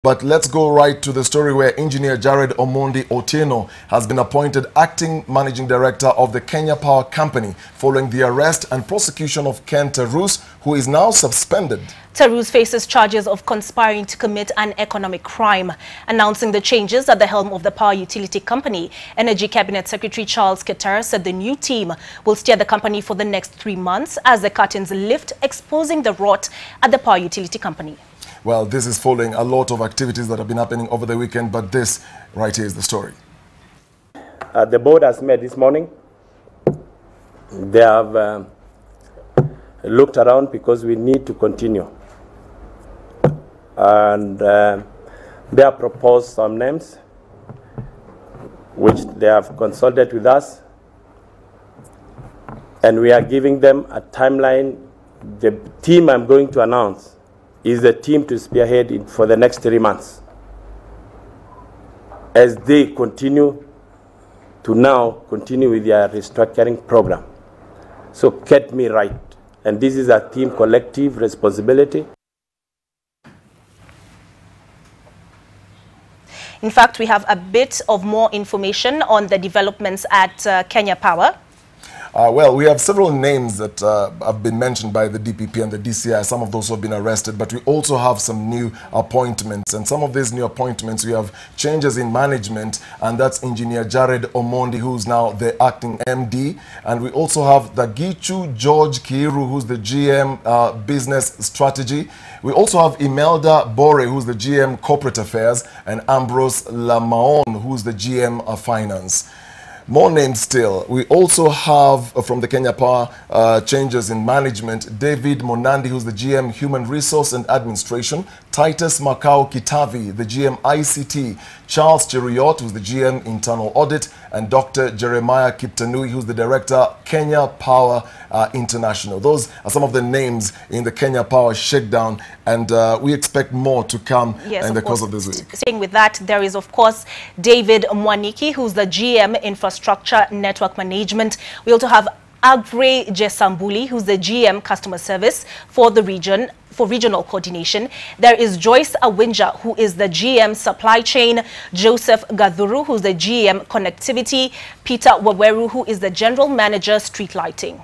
But let's go right to the story where engineer Jared Omondi Otieno has been appointed acting managing director of the Kenya Power Company following the arrest and prosecution of Ken Tarus, who is now suspended. Tarus faces charges of conspiring to commit an economic crime. Announcing the changes at the helm of the power utility company, Energy Cabinet Secretary Charles Keter said the new team will steer the company for the next 3 months as the curtains lift, exposing the rot at the power utility company. Well, this is following a lot of activities that have been happening over the weekend, but this right here is the story. The board has met this morning. They have looked around because we need to continue. And they have proposed some names, which they have consulted with us. And we are giving them a timeline. The team I'm going to announce is the team to spearhead it for the next 3 months, as they continue with their restructuring program. So get me right. And this is a team collective responsibility. In fact, we have a bit of more information on the developments at Kenya Power. Well, we have several names that have been mentioned by the DPP and the DCI. Some of those have been arrested, but we also have some new appointments. And some of these new appointments, we have changes in management, and that's engineer Jared Omondi, who's now the acting MD. And we also have the Gichu George Kiiru, who's the GM Business Strategy. We also have Imelda Bore, who's the GM Corporate Affairs, and Ambrose Lamaon, who's the GM Finance. More names still. We also have from the Kenya Power changes in management, David Monandi, who's the GM Human Resource and Administration, Titus Makau Kitavi, the GM ICT, Charles Cheriot, who's the GM Internal Audit, and Dr. Jeremiah Kiptanui, who's the Director, Kenya Power International. Those are some of the names in the Kenya Power shakedown, and we expect more to come in the course of this week. Staying with that, there is, of course, David Mwaniki, who's the GM Infrastructure Network Management. We also have Agre Jesambuli, who's the GM Customer Service for the region, for regional coordination. There is Joyce Awinja, who is the GM Supply Chain, Joseph Gadhuru, who's the GM Connectivity, Peter Waweru, who is the General Manager Street Lighting.